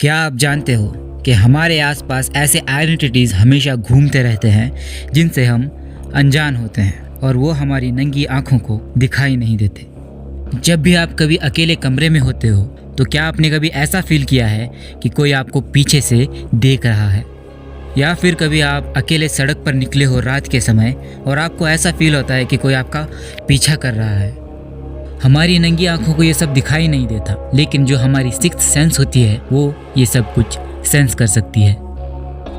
क्या आप जानते हो कि हमारे आसपास ऐसे आइडेंटिटीज़ हमेशा घूमते रहते हैं जिनसे हम अनजान होते हैं और वो हमारी नंगी आँखों को दिखाई नहीं देते। जब भी आप कभी अकेले कमरे में होते हो तो क्या आपने कभी ऐसा फील किया है कि कोई आपको पीछे से देख रहा है, या फिर कभी आप अकेले सड़क पर निकले हो रात के समय और आपको ऐसा फील होता है कि कोई आपका पीछा कर रहा है। हमारी नंगी आंखों को ये सब दिखाई नहीं देता, लेकिन जो हमारी सिक्स्थ सेंस होती है वो ये सब कुछ सेंस कर सकती है।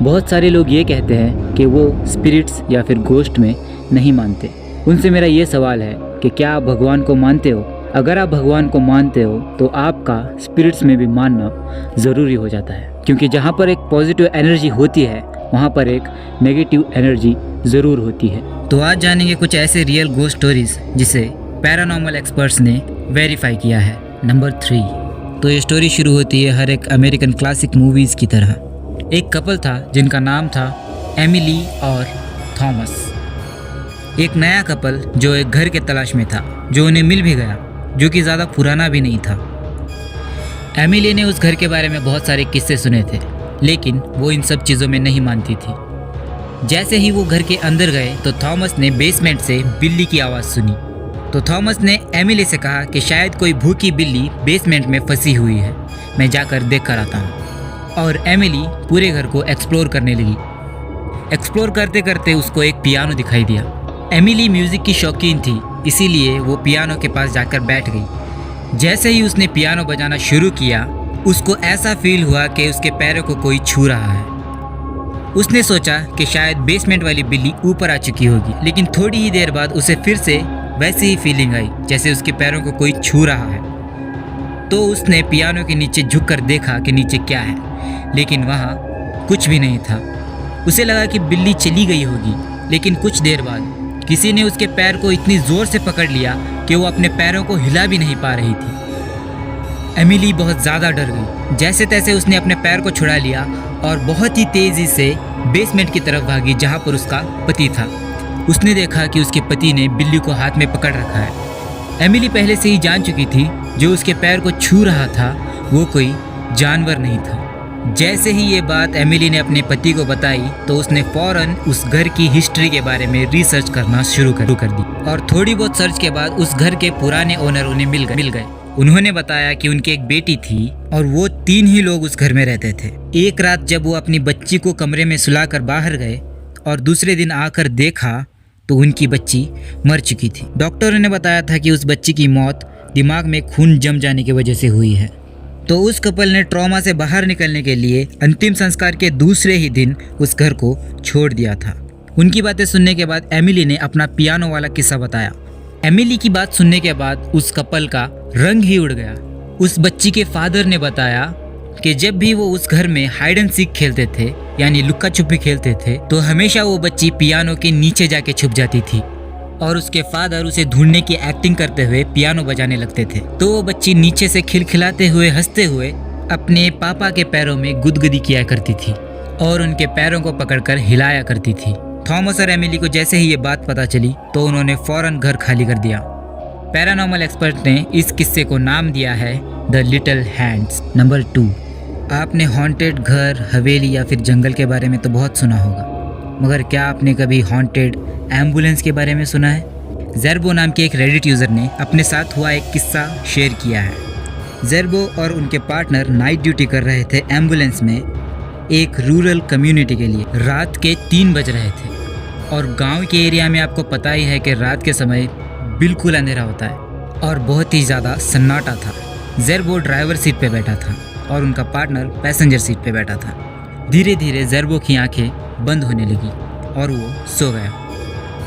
बहुत सारे लोग ये कहते हैं कि वो स्पिरिट्स या फिर गोस्ट में नहीं मानते। उनसे मेरा ये सवाल है कि क्या आप भगवान को मानते हो? अगर आप भगवान को मानते हो तो आपका स्पिरिट्स में भी मानना ज़रूरी हो जाता है, क्योंकि जहाँ पर एक पॉजिटिव एनर्जी होती है वहाँ पर एक नेगेटिव एनर्जी ज़रूर होती है। तो आज जानेंगे कुछ ऐसे रियल गोस्ट स्टोरीज जिसे पैरानॉर्मल एक्सपर्ट्स ने वेरीफाई किया है। नंबर 3। तो ये स्टोरी शुरू होती है हर एक अमेरिकन क्लासिक मूवीज़ की तरह। एक कपल था जिनका नाम था एमिली और थॉमस। एक नया कपल जो एक घर के तलाश में था, जो उन्हें मिल भी गया, जो कि ज़्यादा पुराना भी नहीं था। एमिली ने उस घर के बारे में बहुत सारे किस्से सुने थे, लेकिन वो इन सब चीज़ों में नहीं मानती थी। जैसे ही वो घर के अंदर गए तो थॉमस ने बेसमेंट से बिल्ली की आवाज़ सुनी। तो थॉमस ने एमिली से कहा कि शायद कोई भूखी बिल्ली बेसमेंट में फंसी हुई है, मैं जाकर देख कर आता हूँ। और एमिली पूरे घर को एक्सप्लोर करने लगी। एक्सप्लोर करते करते उसको एक पियानो दिखाई दिया। एमिली म्यूज़िक की शौकीन थी, इसीलिए वो पियानो के पास जाकर बैठ गई। जैसे ही उसने पियानो बजाना शुरू किया, उसको ऐसा फील हुआ कि उसके पैरों को कोई छू रहा है। उसने सोचा कि शायद बेसमेंट वाली बिल्ली ऊपर आ चुकी होगी, लेकिन थोड़ी ही देर बाद उसे फिर से वैसी ही फीलिंग आई जैसे उसके पैरों को कोई छू रहा है। तो उसने पियानो के नीचे झुककर देखा कि नीचे क्या है, लेकिन वहाँ कुछ भी नहीं था। उसे लगा कि बिल्ली चली गई होगी, लेकिन कुछ देर बाद किसी ने उसके पैर को इतनी ज़ोर से पकड़ लिया कि वो अपने पैरों को हिला भी नहीं पा रही थी। एमिली बहुत ज़्यादा डर गई। जैसे तैसे उसने अपने पैर को छुड़ा लिया और बहुत ही तेज़ी से बेसमेंट की तरफ भागी जहाँ पर उसका पति था। उसने देखा कि उसके पति ने बिल्ली को हाथ में पकड़ रखा है। एमिली पहले से ही जान चुकी थी जो उसके पैर को छू रहा था वो कोई जानवर नहीं था। जैसे ही ये बात एमिली ने अपने पति को बताई तो उसने फ़ौरन उस घर की हिस्ट्री के बारे में रिसर्च करना शुरू कर दी। और थोड़ी बहुत सर्च के बाद उस घर के पुराने ओनर उन्हें मिल गए। उन्होंने बताया कि उनकी एक बेटी थी और वो 3 ही लोग उस घर में रहते थे। एक रात जब वो अपनी बच्ची को कमरे में सुलाकर बाहर गए और दूसरे दिन आकर देखा तो उनकी बच्ची मर चुकी थी। डॉक्टरों ने बताया था कि उस बच्ची की मौत दिमाग में खून जम जाने की वजह से हुई है। तो उस कपल ने ट्रॉमा से बाहर निकलने के लिए अंतिम संस्कार के दूसरे ही दिन उस घर को छोड़ दिया था। उनकी बातें सुनने के बाद एमिली ने अपना पियानो वाला किस्सा बताया। एमिली की बात सुनने के बाद उस कपल का रंग ही उड़ गया। उस बच्ची के फादर ने बताया कि जब भी वो उस घर में हाइड एंड सीक खेलते थे, यानी लुक्का छुपी खेलते थे, तो हमेशा वो बच्ची पियानो के नीचे जाके छुप जाती थी और उसके फादर उसे ढूंढने की एक्टिंग करते हुए पियानो बजाने लगते थे। तो वो बच्ची नीचे से खिलखिलाते हुए हंसते हुए अपने पापा के पैरों में गुदगुदी किया करती थी और उनके पैरों को पकड़कर हिलाया करती थी। थॉमस और एमिली को जैसे ही ये बात पता चली तो उन्होंने फौरन घर खाली कर दिया। पैरानॉर्मल एक्सपर्ट ने इस किस्से को नाम दिया है द लिटिल हैंड्स। नंबर 2। आपने हॉन्टेड घर, हवेली या फिर जंगल के बारे में तो बहुत सुना होगा, मगर क्या आपने कभी हॉन्टेड एम्बुलेंस के बारे में सुना है? ज़ेर्बो नाम के एक रेडिट यूज़र ने अपने साथ हुआ एक किस्सा शेयर किया है। ज़ेर्बो और उनके पार्टनर नाइट ड्यूटी कर रहे थे एम्बुलेंस में एक रूरल कम्युनिटी के लिए। रात के 3 बज रहे थे और गांव के एरिया में आपको पता ही है कि रात के समय बिल्कुल अंधेरा होता है और बहुत ही ज़्यादा सन्नाटा था। ज़ेर्बो ड्राइवर सीट पे बैठा था और उनका पार्टनर पैसेंजर सीट पे बैठा था। धीरे धीरे ज़ेर्बो की आंखें बंद होने लगी और वो सो गया।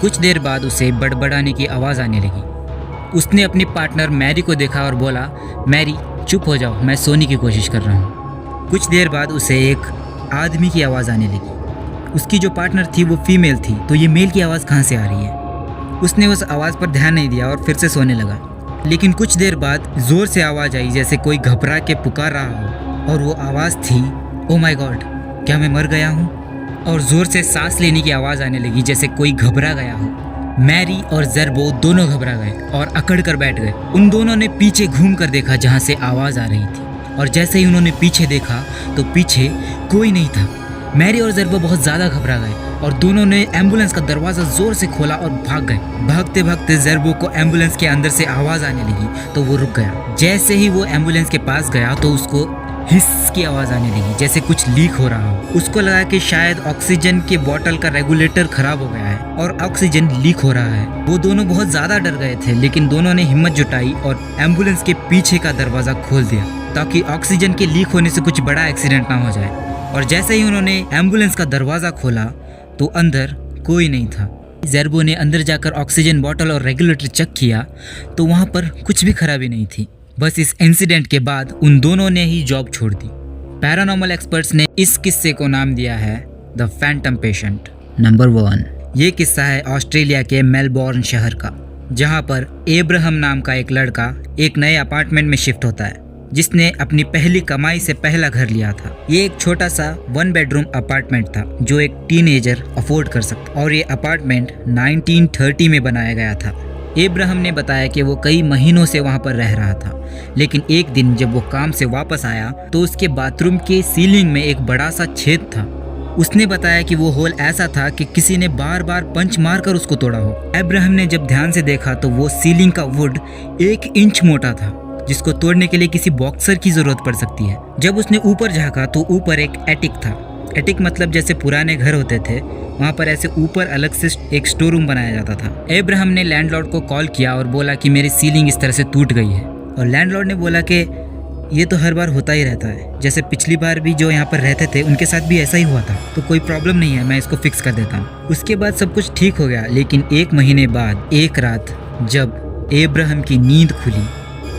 कुछ देर बाद उसे बड़बड़ाने की आवाज़ आने लगी। उसने अपनी पार्टनर मैरी को देखा और बोला, मैरी चुप हो जाओ, मैं सोने की कोशिश कर रहा हूँ। कुछ देर बाद उसे एक आदमी की आवाज़ आने लगी। उसकी जो पार्टनर थी वो फीमेल थी, तो ये मेल की आवाज़ कहाँ से आ रही है? उसने उस आवाज़ पर ध्यान नहीं दिया और फिर से सोने लगा। लेकिन कुछ देर बाद ज़ोर से आवाज़ आई जैसे कोई घबरा के पुकार रहा हो, और वो आवाज़ थी, ओ माय गॉड, क्या मैं मर गया हूँ? और ज़ोर से सांस लेने की आवाज़ आने लगी जैसे कोई घबरा गया हो। मैरी और ज़ेर्बो दोनों घबरा गए और अकड़ कर बैठ गए। उन दोनों ने पीछे घूम कर देखा जहाँ से आवाज़ आ रही थी और जैसे ही उन्होंने पीछे देखा तो पीछे कोई नहीं था। मैरी और ज़र्बो बहुत ज़्यादा घबरा गए और दोनों ने एम्बुलेंस का दरवाज़ा ज़ोर से खोला और भाग गए। भागते भागते ज़र्बो को एम्बुलेंस के अंदर से आवाज़ आने लगी तो वो रुक गया। जैसे ही वो एम्बुलेंस के पास गया तो उसको हिस की आवाज़ आने लगी, जैसे कुछ लीक हो रहा हो। उसको लगा कि शायद ऑक्सीजन के बोतल का रेगुलेटर खराब हो गया है और ऑक्सीजन लीक हो रहा है। वो दोनों बहुत ज़्यादा डर गए थे, लेकिन दोनों ने हिम्मत जुटाई और एम्बुलेंस के पीछे का दरवाज़ा खोल दिया ताकि ऑक्सीजन के लीक होने से कुछ बड़ा एक्सीडेंट ना हो जाए। और जैसे ही उन्होंने एम्बुलेंस का दरवाज़ा खोला तो अंदर कोई नहीं था। ज़र्बो ने अंदर जाकर ऑक्सीजन बोतल और रेगुलेटर चेक किया तो वहाँ पर कुछ भी खराबी नहीं थी। बस इस इंसिडेंट के बाद उन दोनों ने ही जॉब छोड़ दी। पैरानॉर्मल एक्सपर्ट्स ने इस किस्से को नाम दिया है द फैंटम पेशेंट। नंबर 1, ये किस्सा है ऑस्ट्रेलिया के मेलबोर्न शहर का, जहाँ पर एब्राहम नाम का एक लड़का एक नए अपार्टमेंट में शिफ्ट होता है, जिसने अपनी पहली कमाई से पहला घर लिया था। ये एक छोटा सा 1 बेडरूम अपार्टमेंट था जो एक टीनेजर अफोर्ड कर सकता, और ये अपार्टमेंट 1930 में बनाया गया था। एब्राहम ने बताया कि वो कई महीनों से वहाँ पर रह रहा था, लेकिन एक दिन जब वो काम से वापस आया तो उसके बाथरूम के सीलिंग में एक बड़ा सा छेद था। उसने बताया कि वो होल ऐसा था कि किसी ने बार बार पंच मारकर उसको तोड़ा हो। एब्राहम ने जब ध्यान से देखा तो वो सीलिंग का वुड 1 इंच मोटा था, जिसको तोड़ने के लिए किसी बॉक्सर की जरूरत पड़ सकती है। जब उसने ऊपर झांका तो ऊपर एक एटिक था। एटिक मतलब जैसे पुराने घर होते थे, वहाँ पर ऐसे ऊपर अलग से एक स्टोर रूम बनाया जाता था। एब्राहम ने लैंडलॉर्ड को कॉल किया और बोला कि मेरी सीलिंग इस तरह से टूट गई है। और लैंडलॉर्ड ने बोला कि ये तो हर बार होता ही रहता है, जैसे पिछली बार भी जो यहाँ पर रहते थे उनके साथ भी ऐसा ही हुआ था, तो कोई प्रॉब्लम नहीं है, मैं इसको फिक्स कर देता हूँ। उसके बाद सब कुछ ठीक हो गया, लेकिन 1 महीने बाद एक रात जब एब्राहम की नींद खुली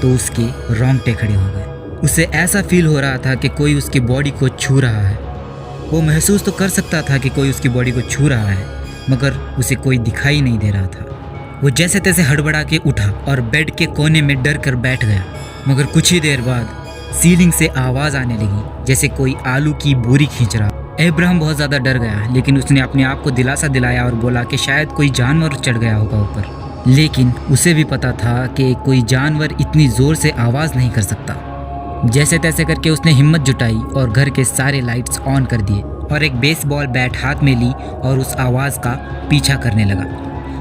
तो उसके रोंगटे खड़े हो गए। उसे ऐसा फील हो रहा था कि कोई उसकी बॉडी को छू रहा है। वो महसूस तो कर सकता था कि कोई उसकी बॉडी को छू रहा है, मगर उसे कोई दिखाई नहीं दे रहा था। वो जैसे तैसे हड़बड़ा के उठा और बेड के कोने में डर कर बैठ गया, मगर कुछ ही देर बाद सीलिंग से आवाज़ आने लगी जैसे कोई आलू की बोरी खींच रहा। एब्राहम बहुत ज़्यादा डर गया, लेकिन उसने अपने आप को दिलासा दिलाया और बोला कि शायद कोई जानवर चढ़ गया होगा ऊपर। लेकिन उसे भी पता था कि कोई जानवर इतनी ज़ोर से आवाज़ नहीं कर सकता। जैसे तैसे करके उसने हिम्मत जुटाई और घर के सारे लाइट्स ऑन कर दिए और एक बेसबॉल बैट हाथ में ली और उस आवाज़ का पीछा करने लगा।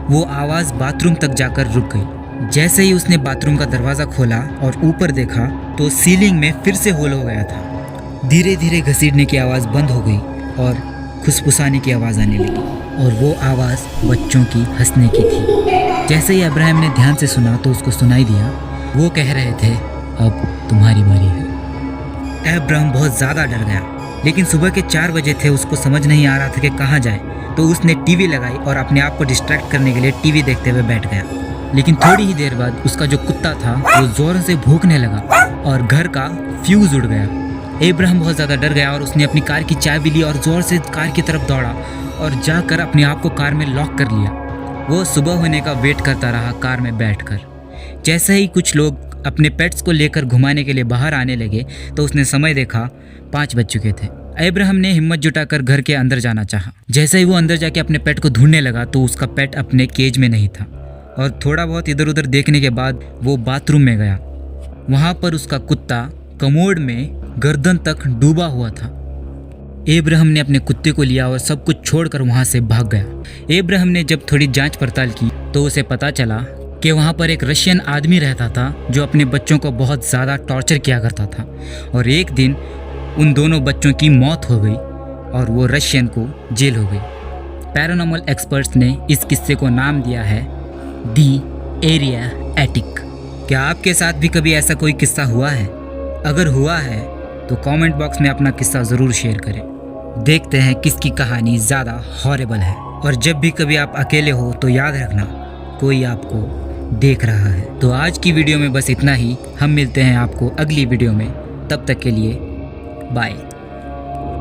वो आवाज़ बाथरूम तक जाकर रुक गई। जैसे ही उसने बाथरूम का दरवाज़ा खोला और ऊपर देखा तो सीलिंग में फिर से होल हो गया था। धीरे धीरे घसीटने की आवाज़ बंद हो गई और खुसफुसाने की आवाज़ आने लगी, और वो आवाज़ बच्चों की हंसने की थी। जैसे ही अब्राहम ने ध्यान से सुना तो उसको सुनाई दिया, वो कह रहे थे, अब तुम्हारी बारी है। अब्राहम बहुत ज़्यादा डर गया, लेकिन सुबह के 4 बजे थे, उसको समझ नहीं आ रहा था कि कहाँ जाए। तो उसने टीवी लगाई और अपने आप को डिस्ट्रैक्ट करने के लिए टीवी देखते हुए बैठ गया। लेकिन थोड़ी ही देर बाद उसका जो कुत्ता था वो ज़ोर से भौंकने लगा और घर का फ्यूज़ उड़ गया। अब्राहम बहुत ज़्यादा डर गया और उसने अपनी कार की चाबी ली और ज़ोर से कार की तरफ दौड़ा और जाकर अपने आप को कार में लॉक कर लिया। वो सुबह होने का वेट करता रहा कार में बैठकर। जैसे ही कुछ लोग अपने पेट्स को लेकर घुमाने के लिए बाहर आने लगे तो उसने समय देखा 5 बज चुके थे। अब्राहम ने हिम्मत जुटाकर घर के अंदर जाना चाहा। जैसे ही वो अंदर जाके अपने पेट को ढूंढने लगा तो उसका पेट अपने केज में नहीं था, और थोड़ा बहुत इधर उधर देखने के बाद वो बाथरूम में गया। वहाँ पर उसका कुत्ता कमोड में गर्दन तक डूबा हुआ था। अब्राहम ने अपने कुत्ते को लिया और सब कुछ छोड़कर वहाँ से भाग गया। अब्राहम ने जब थोड़ी जांच पड़ताल की तो उसे पता चला कि वहाँ पर एक रशियन आदमी रहता था जो अपने बच्चों को बहुत ज़्यादा टॉर्चर किया करता था, और एक दिन उन दोनों बच्चों की मौत हो गई और वो रशियन को जेल हो गई। पैरानॉर्मल एक्सपर्ट्स ने इस किस्से को नाम दिया है दी एरिया एटिक। क्या आपके साथ भी कभी ऐसा कोई किस्सा हुआ है? अगर हुआ है तो कमेंट बॉक्स में अपना किस्सा ज़रूर शेयर करें। देखते हैं किसकी कहानी ज़्यादा हॉरिबल है। और जब भी कभी आप अकेले हो तो याद रखना, कोई आपको देख रहा है। तो आज की वीडियो में बस इतना ही। हम मिलते हैं आपको अगली वीडियो में, तब तक के लिए बाय।